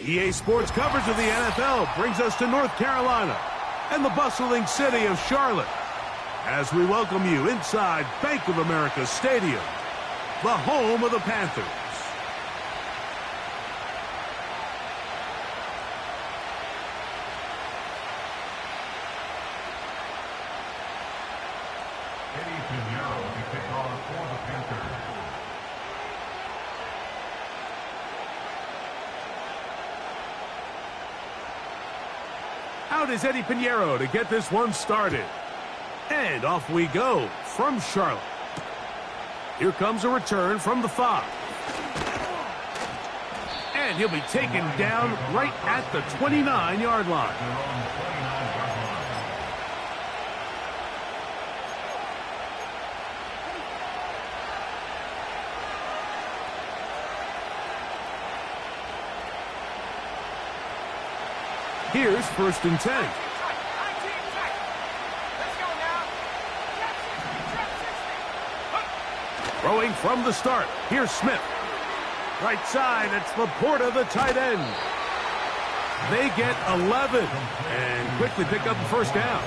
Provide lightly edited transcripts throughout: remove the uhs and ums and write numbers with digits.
EA Sports coverage of the NFL brings us to North Carolina and the bustling city of Charlotte as we welcome you inside Bank of America Stadium, the home of the Panthers. Out is Eddie Pinheiro to get this one started. And off we go from Charlotte. Here comes a return from the 5. And he'll be taken down right at the 29-yard line. Here's 1st and 10. Throwing from the start. Here's Smith. Right side, it's Laporta, the tight end. They get 11 and quickly pick up the first down.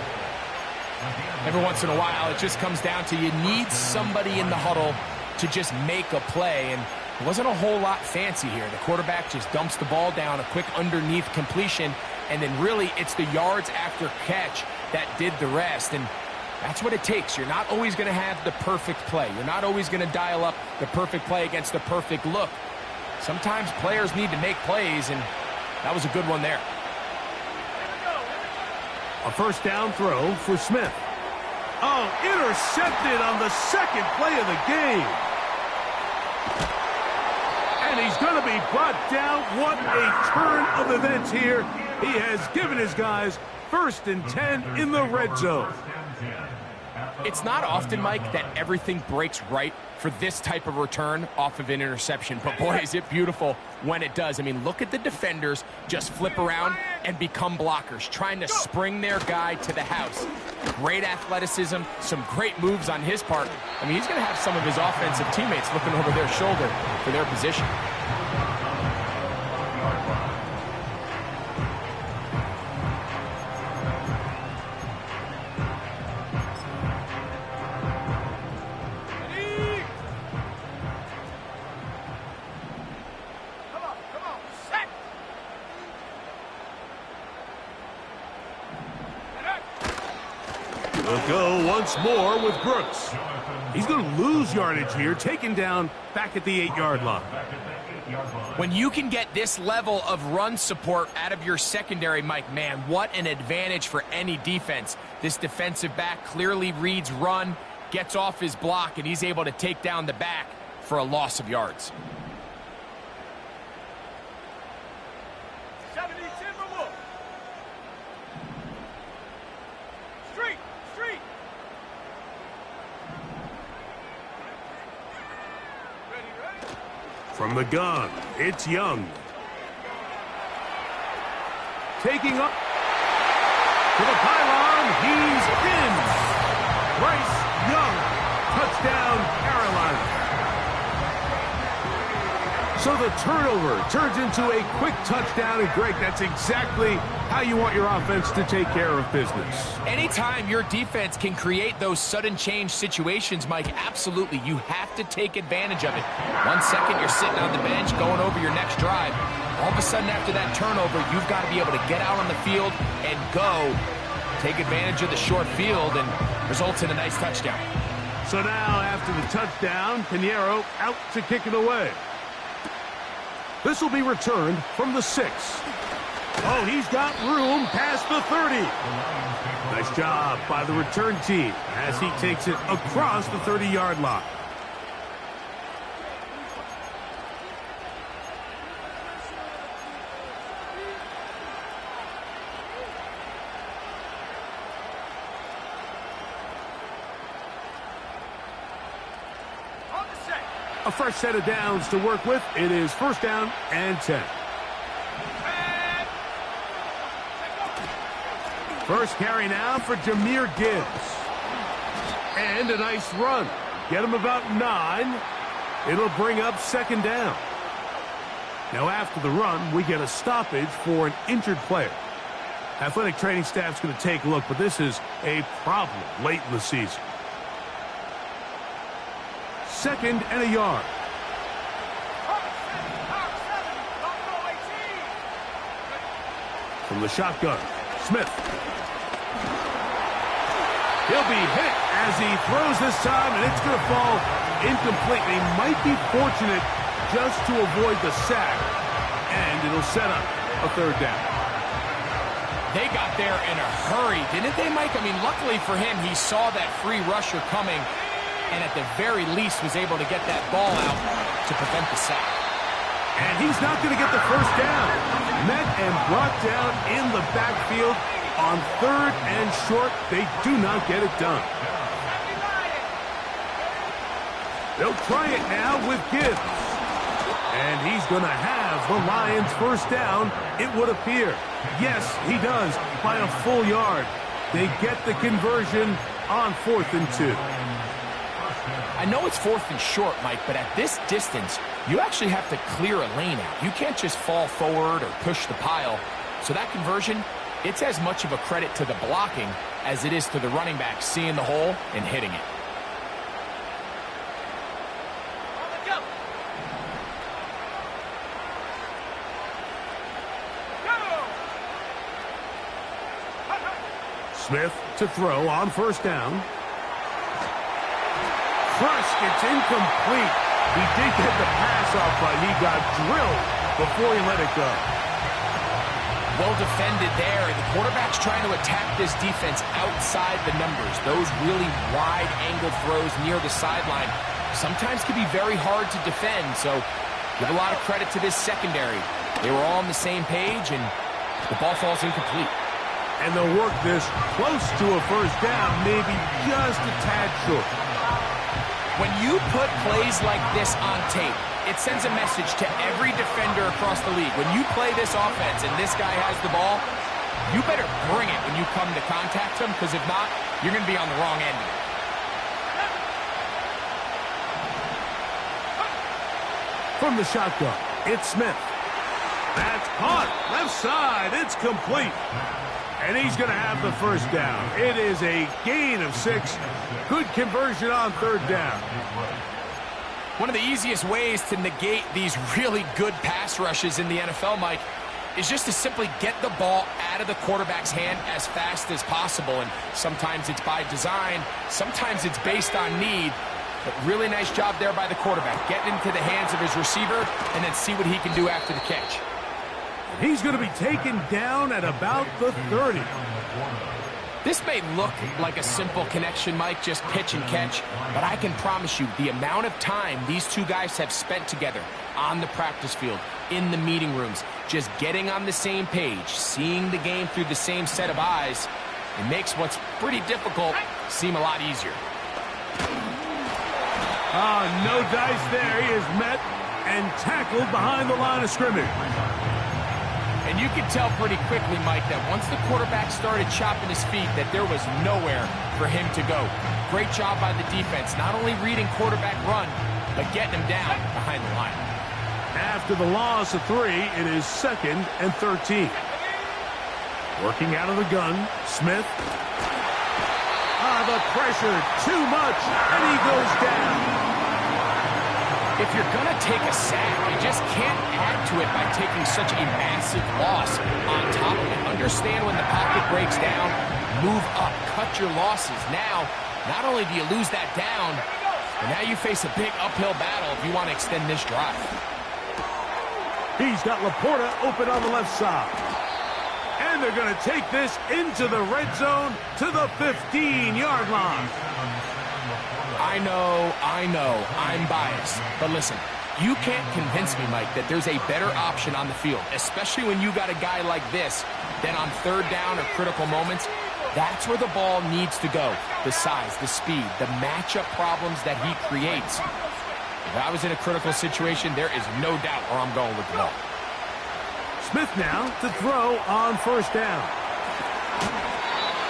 Every once in a while, it just comes down to you need somebody in the huddle to just make a play, and it wasn't a whole lot fancy here. The quarterback just dumps the ball down, a quick underneath completion, and then really it's the yards after catch that did the rest. And that's what it takes. You're not always going to have the perfect play. You're not always going to dial up the perfect play against the perfect look. Sometimes players need to make plays, and that was a good one there. A first down throw for Smith. Oh, intercepted on the second play of the game. And he's going to be brought down. What a turn of events here. He has given his guys 1st and 10 in the red zone. It's not often, Mike, that everything breaks right for this type of return off of an interception. But, boy, is it beautiful when it does. I mean, look at the defenders just flip around and become blockers, trying to spring their guy to the house. Great athleticism, some great moves on his part. I mean, he's going to have some of his offensive teammates looking over their shoulder for their position. We'll go once more with Brooks. He's going to lose yardage here, taken down back at the 8-yard line. When you can get this level of run support out of your secondary, Mike, man, what an advantage for any defense. This defensive back clearly reads run, gets off his block, and he's able to take down the back for a loss of yards. From the gun, it's Young. Taking up to the pylon, he's in. Bryce Young, touchdown Carolina. So the turnover turns into a quick touchdown, and Greg, that's exactly how you want your offense to take care of business. Anytime your defense can create those sudden change situations, Mike, absolutely, you have to take advantage of it. 1 second, you're sitting on the bench going over your next drive. All of a sudden, after that turnover, you've got to be able to get out on the field and go. Take advantage of the short field and results in a nice touchdown. So now, after the touchdown, Pinheiro out to kick it away. This will be returned from the 6. Oh, he's got room past the 30. Nice job by the return team as he takes it across the 30-yard line. A fresh set of downs to work with. It is 1st down and 10. First carry now for Jahmyr Gibbs. And a nice run. Get him about 9. It'll bring up 2nd down. Now after the run, we get a stoppage for an injured player. Athletic training staff's going to take a look, but this is a problem late in the season. 2nd and a yard. From the shotgun, Smith. He'll be hit as he throws this time, and it's going to fall incomplete. He might be fortunate just to avoid the sack, and it'll set up a 3rd down. They got there in a hurry, didn't they, Mike? I mean, luckily for him, he saw that free rusher coming, and at the very least was able to get that ball out to prevent the sack. And he's not going to get the 1st down. Met and brought down in the backfield on 3rd and short. They do not get it done. They'll try it now with Gibbs. And he's going to have the Lions 1st down, it would appear. Yes, he does, by a full yard. They get the conversion on 4th and 2. I know it's 4th and short, Mike, but at this distance, you actually have to clear a lane out. You can't just fall forward or push the pile. So that conversion, it's as much of a credit to the blocking as it is to the running back seeing the hole and hitting it. Smith to throw on 1st down. Crush, it's incomplete. He did get the pass off, but he got drilled before he let it go. Well defended there. The quarterback's trying to attack this defense outside the numbers. Those really wide angle throws near the sideline sometimes can be very hard to defend, so give a lot of credit to this secondary. They were all on the same page, and the ball falls incomplete. And they'll work this close to a 1st down, maybe just a tad short. When you put plays like this on tape, it sends a message to every defender across the league. When you play this offense and this guy has the ball, you better bring it when you come to contact him, because if not, you're going to be on the wrong end of it. From the shotgun, it's Smith. That's caught. Left side. It's complete. And he's going to have the 1st down. It is a gain of 6. Good conversion on 3rd down. One of the easiest ways to negate these really good pass rushes in the NFL, Mike, is just to simply get the ball out of the quarterback's hand as fast as possible. And sometimes it's by design, sometimes it's based on need. But really nice job there by the quarterback, getting into the hands of his receiver and then see what he can do after the catch. He's going to be taken down at about the 30. This may look like a simple connection, Mike, just pitch and catch, but I can promise you the amount of time these two guys have spent together on the practice field, in the meeting rooms, just getting on the same page, seeing the game through the same set of eyes, it makes what's pretty difficult seem a lot easier. No dice there. He is met and tackled behind the line of scrimmage. And you could tell pretty quickly, Mike, that once the quarterback started chopping his feet, that there was nowhere for him to go. Great job by the defense, not only reading quarterback run, but getting him down behind the line. After the loss of 3, it is 2nd and 13. Working out of the gun, Smith. The pressure, too much, and he goes down. If you're going to take a sack, you just can't add to it by taking such a massive loss on top of it. Understand when the pocket breaks down, move up, cut your losses. Now, not only do you lose that down, but now you face a big uphill battle if you want to extend this drive. He's got Laporta open on the left side. And they're going to take this into the red zone to the 15-yard line. I know, I'm biased. But listen, you can't convince me, Mike, that there's a better option on the field, especially when you got a guy like this, than on 3rd down or critical moments. That's where the ball needs to go. The size, the speed, the matchup problems that he creates. If I was in a critical situation, there is no doubt where I'm going with the ball. Smith now to throw on 1st down.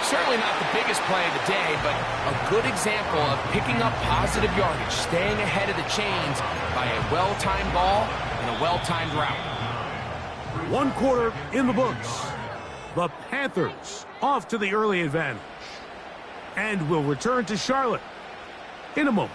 Certainly not the biggest play of the day, but a good example of picking up positive yardage, staying ahead of the chains by a well-timed ball in a well-timed route. 1 quarter in the books. The Panthers off to the early advantage. And will return to Charlotte in a moment.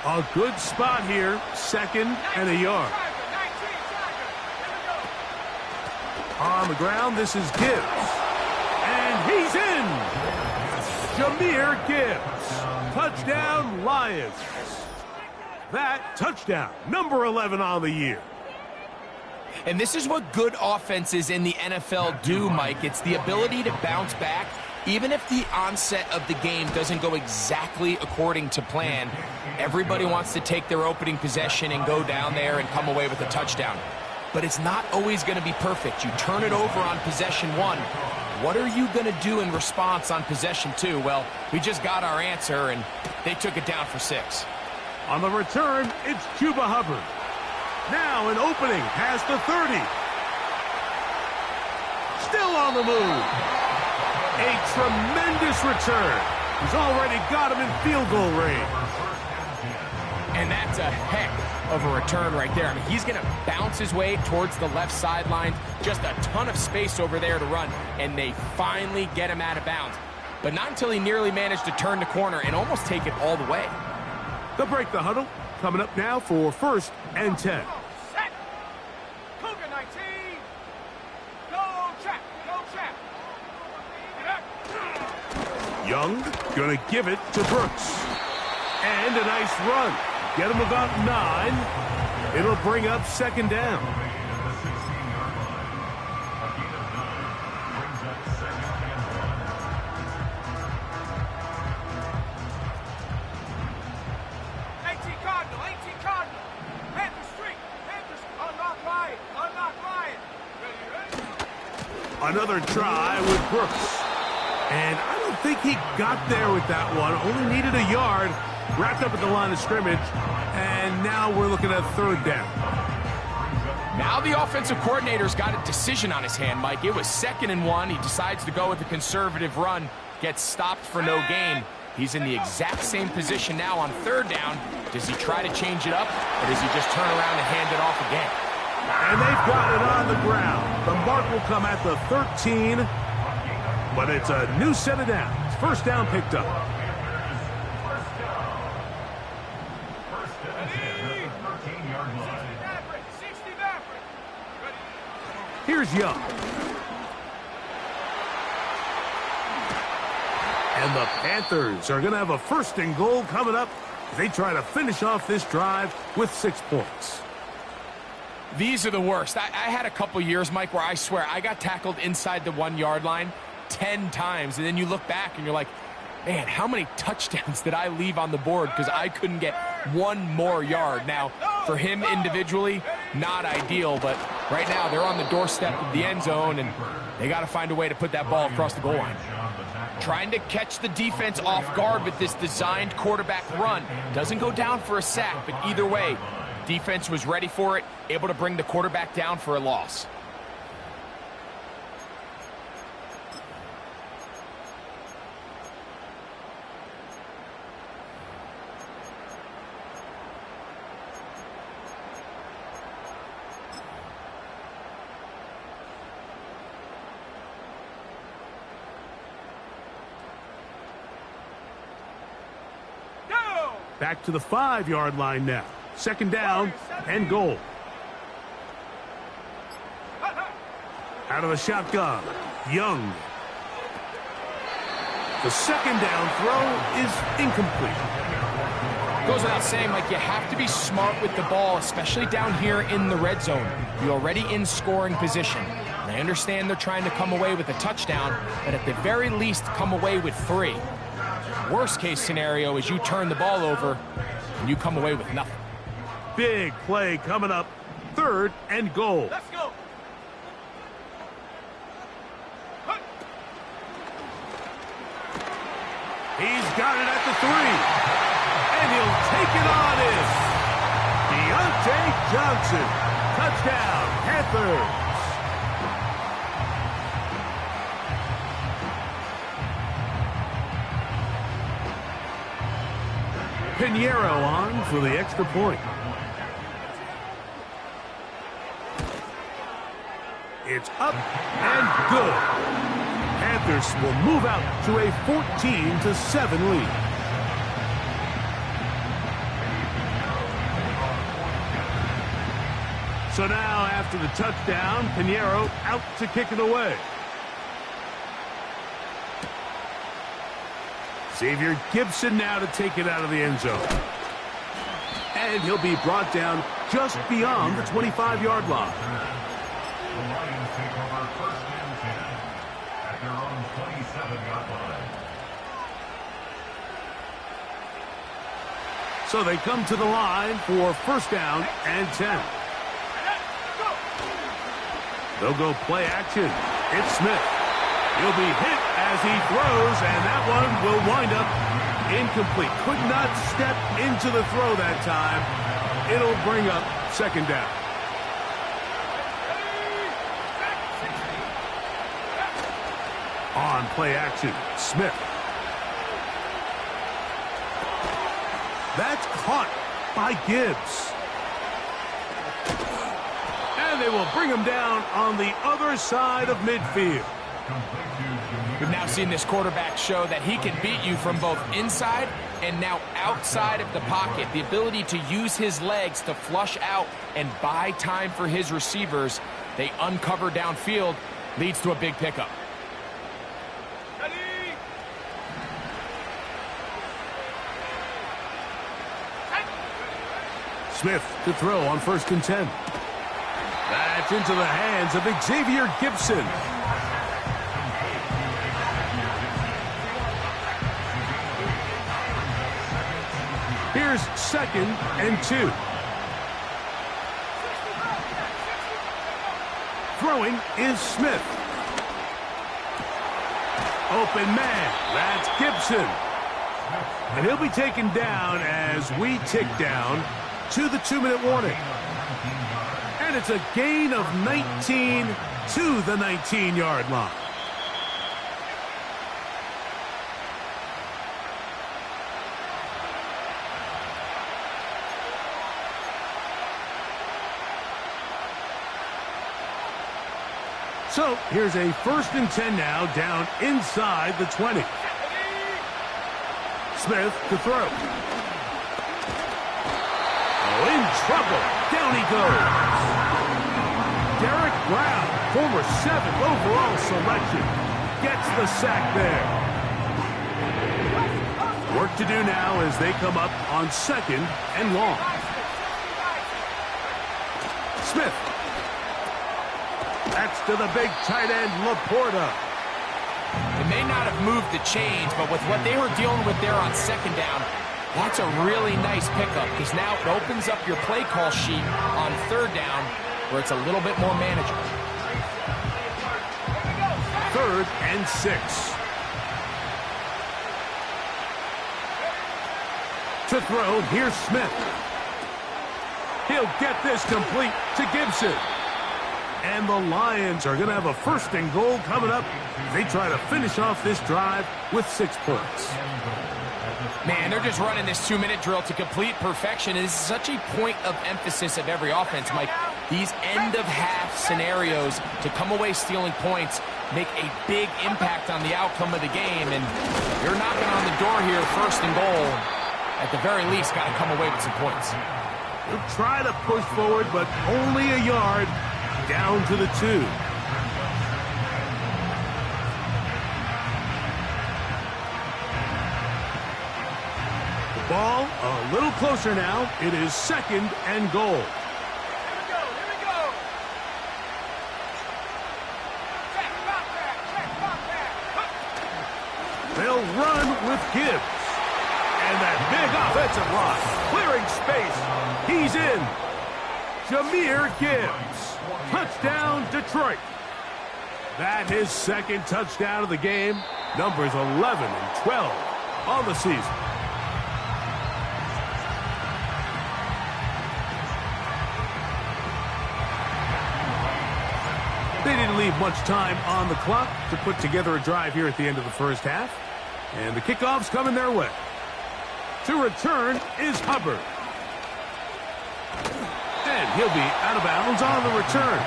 A good spot here, 2nd and a yard. On the ground, this is Gibbs. And he's in! Jahmyr Gibbs. Touchdown, Lions. That touchdown, number 11 on the year. And this is what good offenses in the NFL do, Mike. It's the ability to bounce back. Even if the onset of the game doesn't go exactly according to plan, everybody wants to take their opening possession and go down there and come away with a touchdown. But it's not always going to be perfect. You turn it over on possession 1. What are you going to do in response on possession 2? Well, we just got our answer, and they took it down for 6. On the return, it's Chuba Hubbard. Now an opening past the 30. Still on the move. A tremendous return. He's already got him in field goal range. And that's a heck of a return right there. I mean, he's going to bounce his way towards the left sideline. Just a ton of space over there to run. And they finally get him out of bounds. But not until he nearly managed to turn the corner and almost take it all the way. They'll break the huddle. Coming up now for 1st and 10. Young gonna give it to Brooks. And a nice run. Get him about 9. It'll bring up 2nd down. Another try with Brooks. And I don't think he got there with that one. Only needed a yard. Wrapped up at the line of scrimmage. And now we're looking at 3rd down. Now the offensive coordinator's got a decision on his hand, Mike. It was 2nd and 1. He decides to go with a conservative run. Gets stopped for no gain. He's in the exact same position now on 3rd down. Does he try to change it up, or does he just turn around and hand it off again? And they've got it on the ground. The mark will come at the 13. But it's a new set of downs. 1st down picked up. Here's Young. And the Panthers are going to have a 1st and goal coming up as they try to finish off this drive with 6 points. These are the worst. I had a couple years, Mike, where I swear I got tackled inside the 1-yard line 10 times, and then you look back and you're like, man, how many touchdowns did I leave on the board because I couldn't get 1 more yard? Now, for him individually, not ideal, but right now they're on the doorstep of the end zone, and they got to find a way to put that ball across the goal line. Trying to catch the defense off guard with this designed quarterback run. Doesn't go down for a sack, but either way, defense was ready for it, able to bring the quarterback down for a loss. Back to the 5-yard line now. 2nd down and goal. Out of the shotgun, Young. The 2nd down throw is incomplete. Goes without saying, Mike, you have to be smart with the ball, especially down here in the red zone. You're already in scoring position. And I understand they're trying to come away with a touchdown, but at the very least, come away with 3. Worst case scenario is you turn the ball over and you come away with nothing. Big play coming up. 3rd and goal. Let's go. He's got it at the 3. And he'll take it on in. Deontay Johnson Touchdown, Panthers. Pinheiro on for the extra point. It's up and good. Panthers will move out to a 14-7 lead. So now, after the touchdown, Pinheiro out to kick it away. Xavier Gibson now to take it out of the end zone. And he'll be brought down just beyond the 25-yard line. The Lions take over first and 10 at their own 27-yard line. So they come to the line for first down and 10. They'll go play action. It's Smith. He'll be hit as he throws, and that one will wind up incomplete. Could not step into the throw that time. It'll bring up second down. On play action, Smith. That's caught by Gibbs. And they will bring him down on the other side of midfield. We've now seen this quarterback show that he can beat you from both inside and now outside of the pocket. The ability to use his legs to flush out and buy time for his receivers. They uncover downfield, leads to a big pickup. Smith to throw on first and 10. That's into the hands of Xavier Gibson. Here's second and 2. Throwing is Smith. Open man. That's Gibson. And he'll be taken down as we tick down to the 2-minute warning. And it's a gain of 19 to the 19-yard line. So here's a first and 10 now down inside the 20. Smith to throw. Oh, in trouble. Down he goes. Derek Brown, former 7th overall selection, gets the sack there. Work to do now as they come up on second and long. Smith. That's to the big tight end, Laporta. They may not have moved the chains, but with what they were dealing with there on second down, that's a really nice pickup because now it opens up your play call sheet on third down where it's a little bit more manageable. Third and 6. To throw, here's Smith. He'll get this complete to Gibson. And the Lions are going to have a first and goal coming up. They try to finish off this drive with 6 points. Man, they're just running this 2-minute drill to complete perfection. It is such a point of emphasis of every offense, Mike. These end-of-half scenarios to come away stealing points make a big impact on the outcome of the game. And you're knocking on the door here, first and goal. At the very least, got to come away with some points. They'll try to push forward, but only a yard. Down to the 2. The ball a little closer now. It is second and goal. Here we go. They'll run with Gibbs. And that big offensive line. Clearing space. He's in. Jahmyr Gibbs. Touchdown, Detroit. That his second touchdown of the game. Numbers 11 and 12 on the season. They didn't leave much time on the clock to put together a drive here at the end of the first half. And the kickoff's coming their way. To return is Hubbard. And he'll be out of bounds on the return.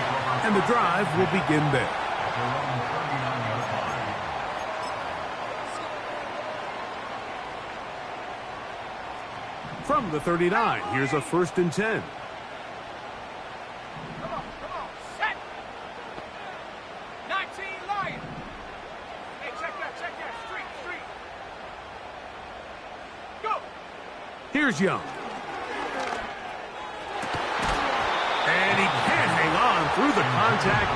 And the drive will begin there. From the 39, here's a 1st and 10. Come on, set. 19 Lion. Hey, check that, street. Go. Here's Young. And he can't hang on through the contact.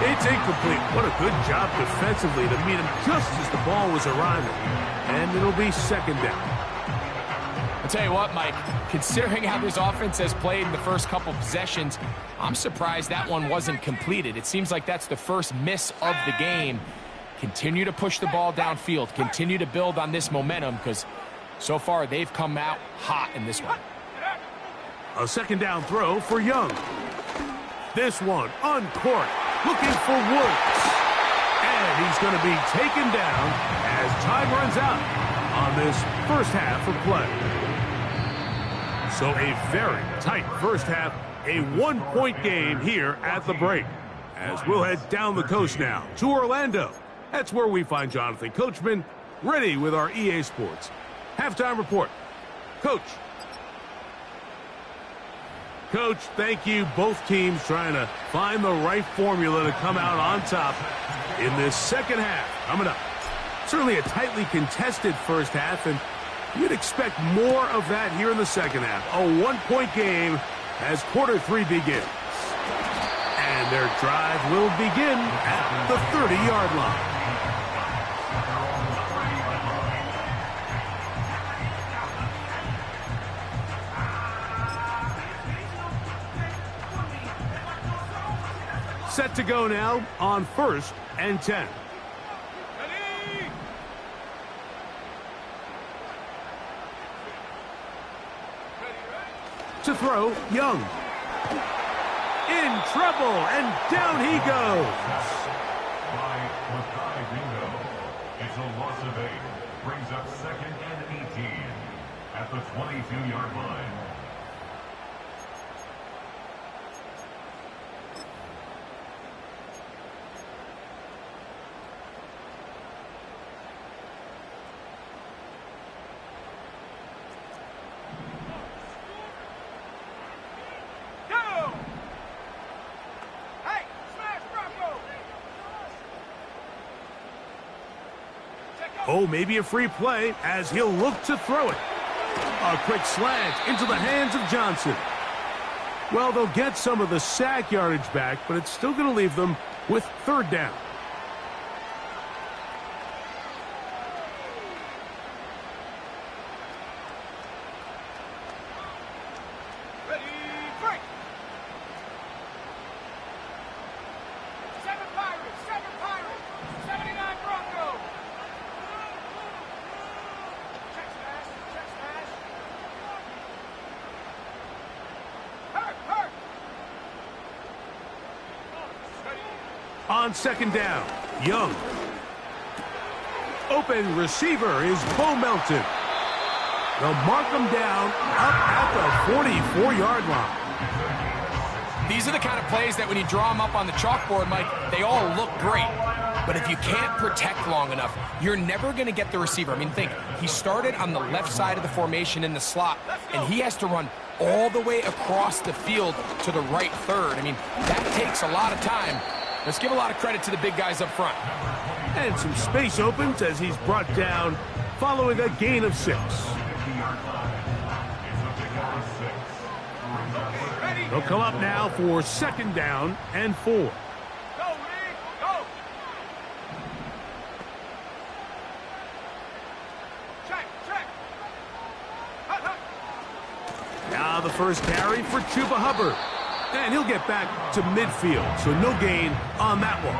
It's incomplete. What a good job defensively to meet him just as the ball was arriving. And it'll be 2nd down. I'll tell you what, Mike, considering how this offense has played in the first couple possessions, I'm surprised that one wasn't completed. It seems like that's the first miss of the game. Continue to push the ball downfield. Continue to build on this momentum because so far they've come out hot in this one. A 2nd down throw for Young. This one uncorked, looking for Woods. And he's going to be taken down as time runs out on this first half of play. So a very tight first half, a 1-point game here at the break. As we'll head down the coast now to Orlando. That's where we find Jonathan Coachman ready with our EA Sports halftime report. Coach. Coach, thank you. Both teams trying to find the right formula to come out on top in this second half. Coming up. Certainly a tightly contested first half, and you'd expect more of that here in the second half. A 1-point game as quarter 3 begins. And their drive will begin at the 30-yard line. Set to go now on 1st and 10. To throw, Young. In trouble, and down he goes. It's a loss of 8. Brings up 2nd and 18 at the 22-yard line. Oh, maybe a free play as he'll look to throw it. A quick slant into the hands of Johnson. Well, they'll get some of the sack yardage back, but it's still going to leave them with 3rd down. Ready, break. 7 Pirates, 79 Broncos. Check smash. Hurt. On 2nd down, Young. Open receiver is Bo Melton. They'll mark him down up at the 44-yard line. These are the kind of plays that when you draw them up on the chalkboard, Mike, they all look great. But if you can't protect long enough, you're never going to get the receiver. I mean, think, he started on the left side of the formation in the slot, and he has to run all the way across the field to the right third. I mean, that takes a lot of time. Let's give a lot of credit to the big guys up front. And some space opens as he's brought down following a gain of 6. They'll come up now for 2nd down and 4. Go, Lee, go. Check. Now the first carry for Chuba Hubbard. And he'll get back to midfield, so no gain on that one.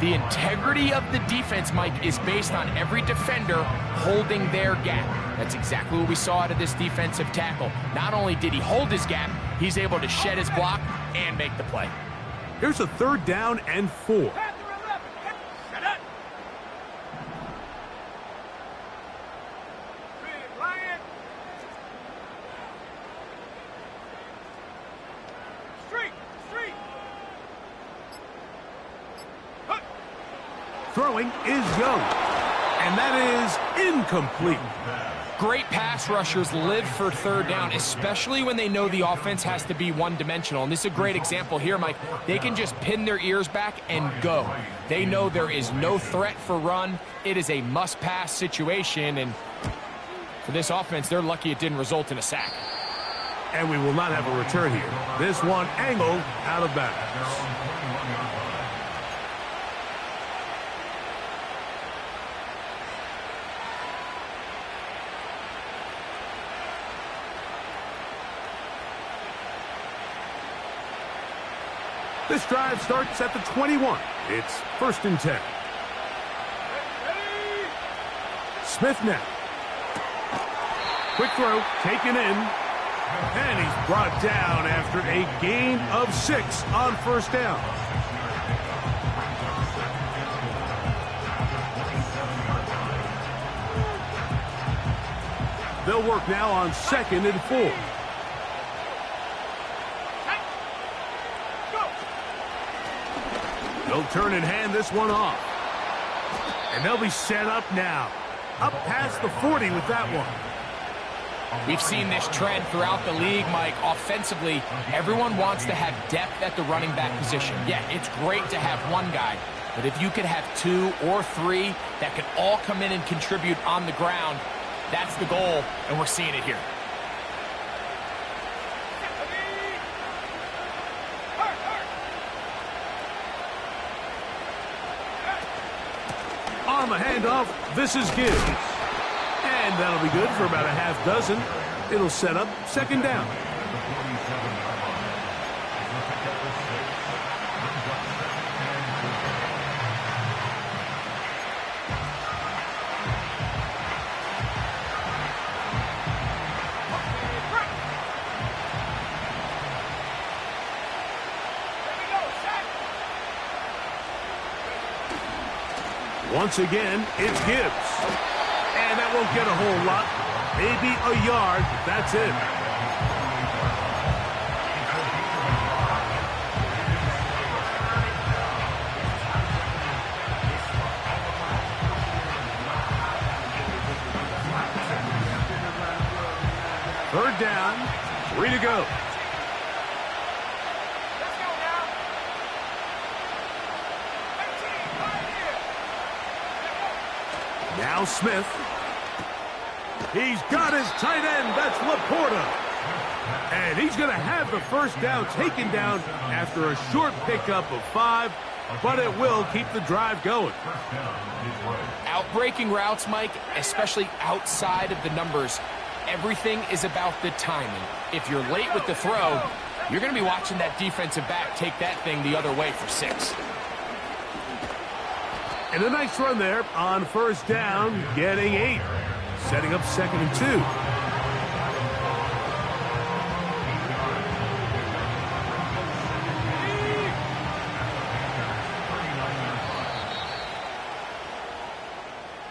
The integrity of the defense, Mike, is based on every defender holding their gap. That's exactly what we saw out of this defensive tackle. Not only did he hold his gap, he's able to shed his block and make the play. Here's a 3rd down and 4. Panther 11. Set it. Big Lion. Street. Street. Hook. Throwing is Jugg. And that is incomplete. Great pass rushers live for 3rd down, especially when they know the offense has to be one-dimensional. And this is a great example here, Mike. They can just pin their ears back and go. They know there is no threat for run. It is a must-pass situation. And for this offense, they're lucky it didn't result in a sack. And we will not have a return here. This one angled out of bounds. This drive starts at the 21. It's 1st and 10. Smith now. Quick throw, taken in. And he's brought down after a gain of 6 on 1st down. They'll work now on 2nd and 4. They'll turn and hand this one off. And they'll be set up now. Up past the 40 with that one. We've seen this trend throughout the league, Mike. Offensively, everyone wants to have depth at the running back position. Yeah, it's great to have one guy, but if you could have 2 or 3 that can all come in and contribute on the ground, that's the goal, and we're seeing it here. On the handoff, this is Gibbs. And that'll be good for about a half dozen. It'll set up 2nd down. Once again, it's Gibbs. And that won't get a whole lot. Maybe a yard. That's it. Third down. 3 to go. Now Smith. He's got his tight end. That's Laporta. And he's going to have the 1st down taken down after a short pickup of 5, but it will keep the drive going. Outbreaking routes, Mike, especially outside of the numbers, everything is about the timing. If you're late with the throw, you're going to be watching that defensive back take that thing the other way for 6. And a nice run there on 1st down, getting 8. Setting up 2nd and 2.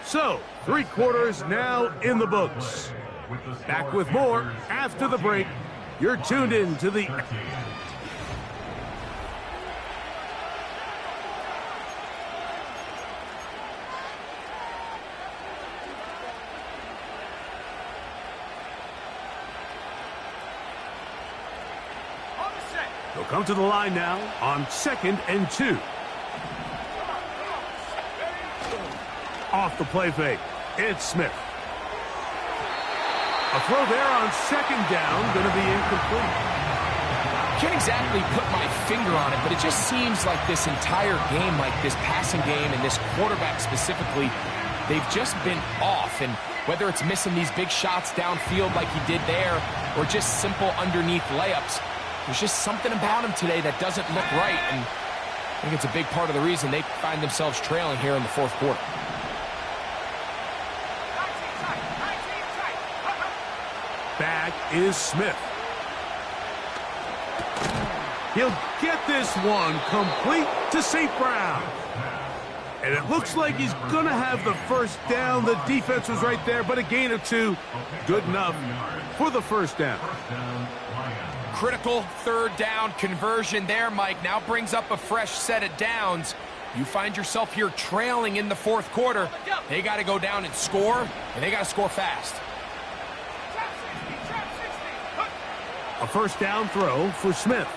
So, 3 quarters now in the books. Back with more after the break. You're tuned in to the... They'll come to the line now on 2nd and 2. Off the play fake. It's Smith. A throw there on 2nd down, going to be incomplete. Can't exactly put my finger on it, but it just seems like this entire game, like this passing game and this quarterback specifically, they've just been off. And whether it's missing these big shots downfield like he did there or just simple underneath layups, there's just something about him today that doesn't look right, and I think it's a big part of the reason they find themselves trailing here in the 4th quarter. Back is Smith. He'll get this one complete to St. Brown. And it looks like he's going to have the first down. The defense was right there, but a gain of 2. Good enough for the first down. Critical third down conversion there, Mike. Now brings up a fresh set of downs. You find yourself here trailing in the fourth quarter. They got to go down and score, and they got to score fast. A first down throw for Smith.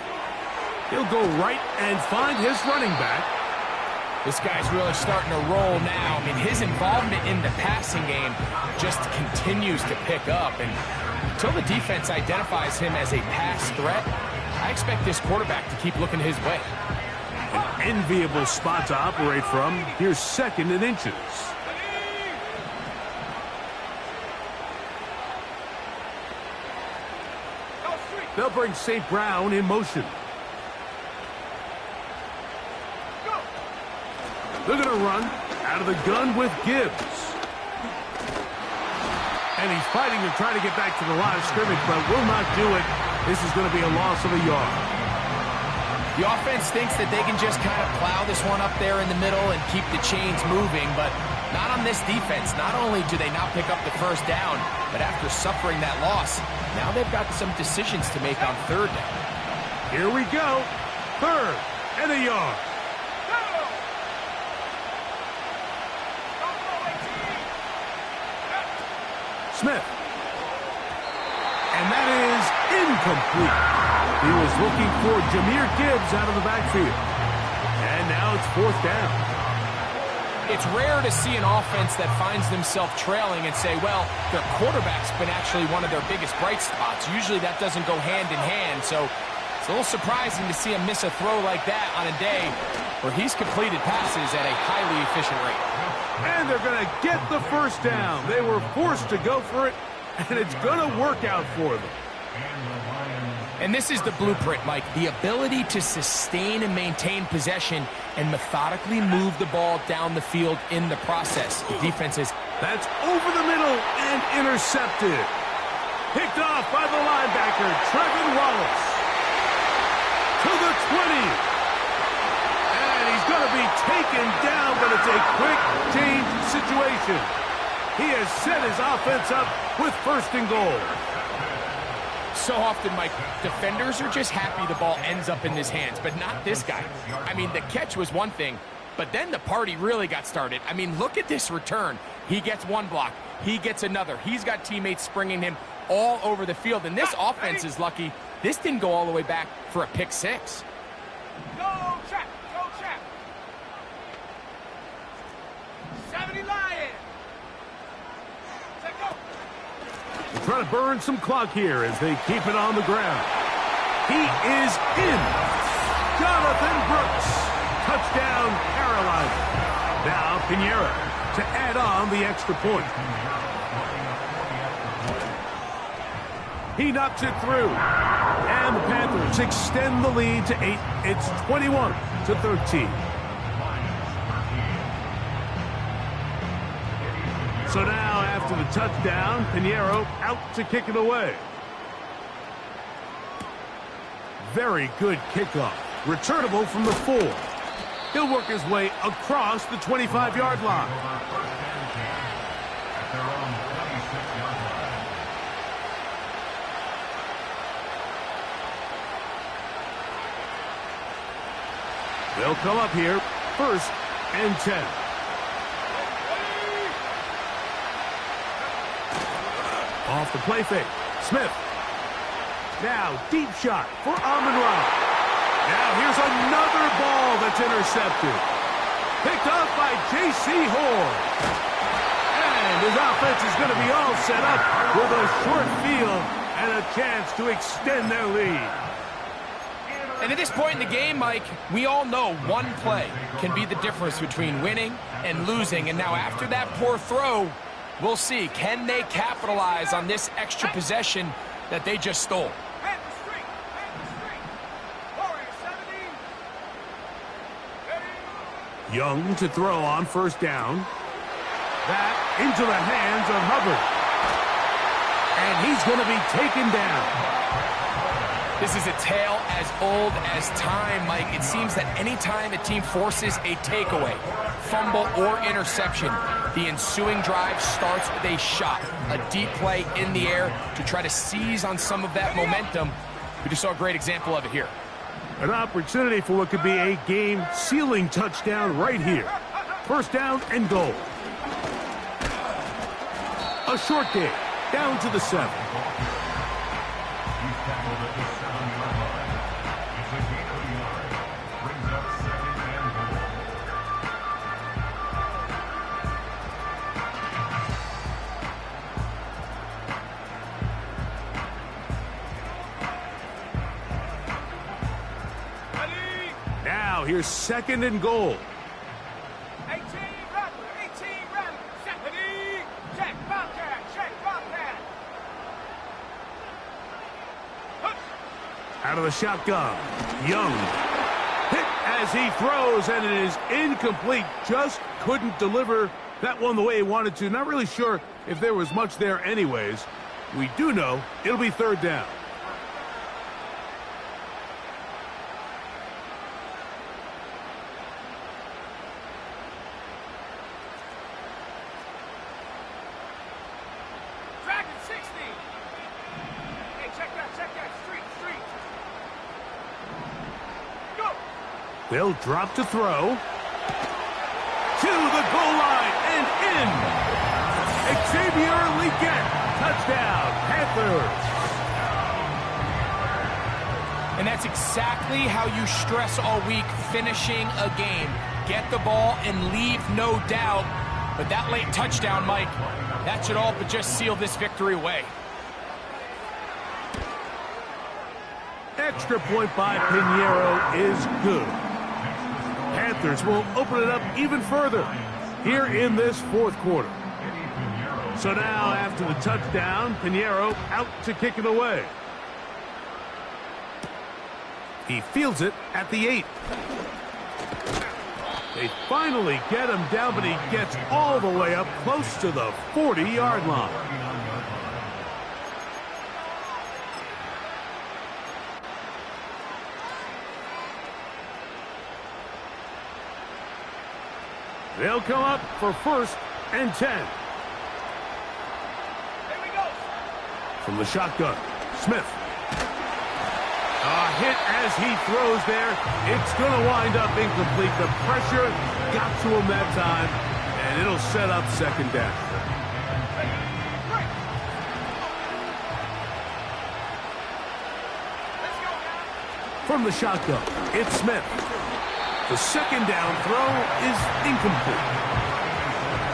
He'll go right and find his running back. This guy's really starting to roll now. I mean, his involvement in the passing game just continues to pick up. And until the defense identifies him as a pass threat, I expect this quarterback to keep looking his way. An enviable spot to operate from. Here's 2nd and inches. They'll bring St. Brown in motion. They're going to run out of the gun with Gibbs. And he's fighting to try to get back to the line of scrimmage, but will not do it. This is going to be a loss of a yard. The offense thinks that they can just kind of plow this one up there in the middle and keep the chains moving, but not on this defense. Not only do they not pick up the first down, but after suffering that loss, now they've got some decisions to make on third down. Here we go. 3rd and a yard. Smith. And that is incomplete. He was looking for Jahmyr Gibbs out of the backfield. And now it's 4th down. It's rare to see an offense that finds themselves trailing and say, well, their quarterback's been actually one of their biggest bright spots. Usually that doesn't go hand in hand, so it's a little surprising to see him miss a throw like that on a day where he's completed passes at a highly efficient rate. And they're going to get the first down. They were forced to go for it, and it's going to work out for them. And this is the blueprint, Mike. The ability to sustain and maintain possession and methodically move the ball down the field in the process. The defense is... That's over the middle and intercepted. Picked off by the linebacker, Trevin Wallace. To the 20. And he's going to be taken down, but it's a quick change situation. He has set his offense up with 1st and goal. So often, Mike, defenders are just happy the ball ends up in his hands, but not this guy. I mean, the catch was one thing, but then the party really got started. I mean, look at this return. He gets one block. He gets another. He's got teammates springing him all over the field, and this offense is lucky. This didn't go all the way back for a pick 6. Go, Chap! Go, Chap! 70 Lions! Set, go! They're trying to burn some clock here as they keep it on the ground. He is in. Jonathan Brooks. Touchdown, Carolina. Now Pinheiro to add on the extra point. He knocks it through. And the Panthers extend the lead to 8. It's 21-13. So now, after the touchdown, Pinheiro out to kick it away. Very good kickoff. Returnable from the 4. He'll work his way across the 25-yard line. They'll come up here, 1st and 10. Off the play fake. Smith. Now, deep shot for Amon-Ra. Now, here's another ball that's intercepted. Picked up by J.C. Horn. And his offense is going to be all set up with a short field and a chance to extend their lead. And at this point in the game, Mike, we all know one play can be the difference between winning and losing. And now after that poor throw, we'll see, can they capitalize on this extra possession that they just stole? Young to throw on 1st down. That into the hands of Hubbard. And he's going to be taken down. This is a tale as old as time, Mike. It seems that anytime a team forces a takeaway, fumble, or interception, the ensuing drive starts with a shot, a deep play in the air to try to seize on some of that momentum. We just saw a great example of it here. An opportunity for what could be a game-sealing touchdown right here. First down and goal. A short game, down to the 7. He's tackled at the 7-yard line. It's a gain of a yard. Brings up second and goal. Now here's second and goal. 18 Rattler, 18 Rattler. Stephanie, check, Bobcat, check, Bobcat. Out of the shotgun, Young. Hit as he throws, and it is incomplete. Just couldn't deliver that one the way he wanted to. Not really sure if there was much there anyways. We do know it'll be third down. Dragon 60. Hey, check that, street. Go. They'll drop to throw. To the goal line and in. Xavier Leggett, touchdown, Panthers. And that's exactly how you stress all week, finishing a game. Get the ball and leave no doubt. But that late touchdown, Mike, that should all but just seal this victory away. Extra point by Pinheiro is good. Panthers will open it up even further here in this fourth quarter. So now, after the touchdown, Pinheiro out to kick it away. He fields it at the 8. They finally get him down, but he gets all the way up close to the 40-yard line. They'll come up for first and 10. Here we go. From the shotgun, Smith. A hit as he throws there. It's going to wind up incomplete. The pressure got to him that time, and it'll set up second down. From the shotgun, it's Smith. The second down throw is incomplete.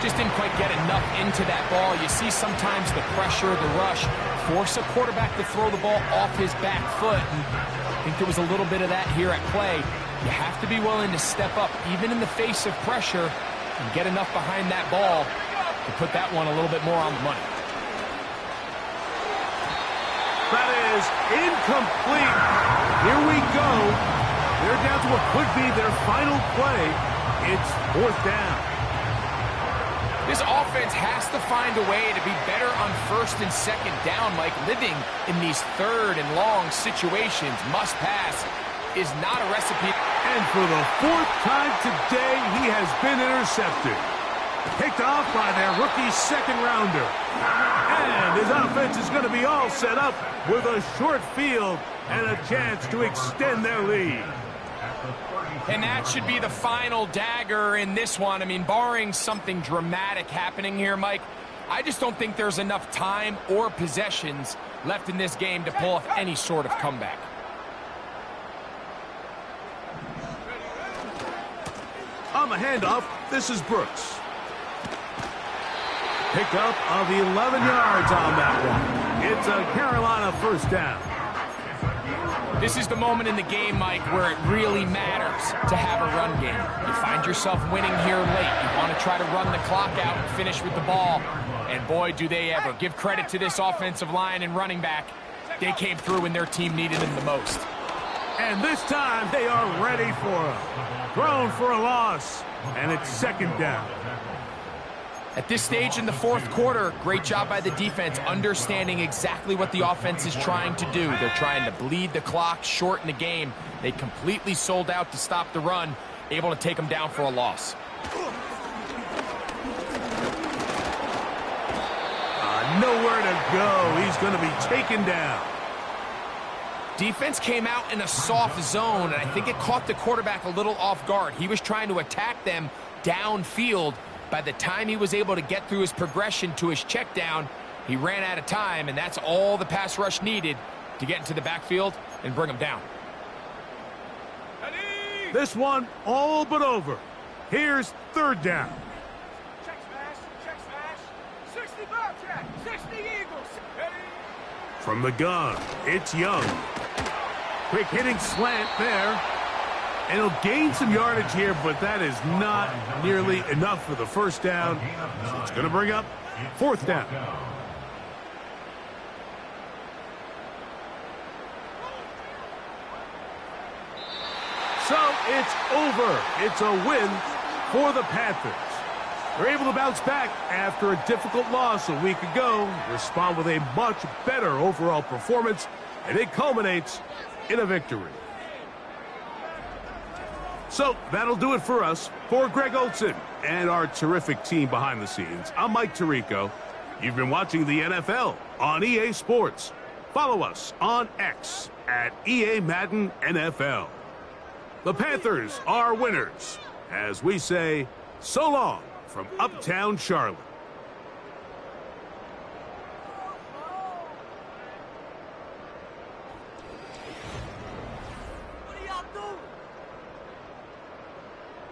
Just didn't quite get enough into that ball. You see sometimes the pressure, the rush, force a quarterback to throw the ball off his back foot. And I think there was a little bit of that here at play. You have to be willing to step up, even in the face of pressure, and get enough behind that ball to put that one a little bit more on the money. That is incomplete. Here we go. They're down to what could be their final play. It's fourth down. This offense has to find a way to be better on first and second down, Mike. Living in these third and long situations, must pass, is not a recipe. And for the fourth time today, he has been intercepted. Picked off by their rookie second-rounder. And his offense is going to be all set up with a short field and a chance to extend their lead. And that should be the final dagger in this one. I mean, barring something dramatic happening here, Mike, I just don't think there's enough time or possessions left in this game to pull off any sort of comeback. On the handoff, this is Brooks. Pick up of 11 yards on that one. It's a Carolina first down. This is the moment in the game, Mike, where it really matters to have a run game. You find yourself winning here late. You want to try to run the clock out and finish with the ball. And boy, do they ever. Give credit to this offensive line and running back. They came through when their team needed them the most. And this time, they are ready for him. Thrown for a loss, and it's second down. At this stage in the fourth quarter, great job by the defense, understanding exactly what the offense is trying to do. They're trying to bleed the clock, shorten the game. They completely sold out to stop the run, able to take them down for a loss. Nowhere to go. He's going to be taken down. Defense came out in a soft zone, and I think it caught the quarterback a little off guard. He was trying to attack them downfield. By the time he was able to get through his progression to his check down, he ran out of time, and that's all the pass rush needed to get into the backfield and bring him down. This one all but over. Here's third down. Check smash. 60 Bobcat. 60 Eagles. From the gun, it's Young. Quick hitting slant there. And he'll gain some yardage here, but that is not nearly enough for the first down. So it's going to bring up fourth down. So it's over. It's a win for the Panthers. They're able to bounce back after a difficult loss a week ago, respond with a much better overall performance, and it culminates in a victory. So that'll do it for us. For Greg Olson and our terrific team behind the scenes, I'm Mike Tirico. You've been watching the NFL on EA Sports. Follow us on X at EA Madden NFL. The Panthers are winners, as we say, so long from Uptown Charlotte. What are y'all doing?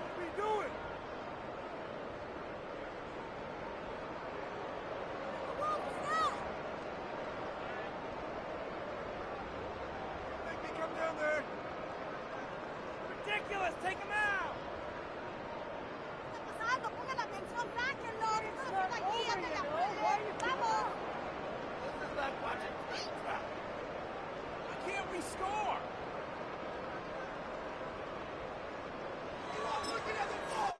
What we doing? Make me come down there. Ridiculous! Take him out! Why can't we score? Looking at the ball!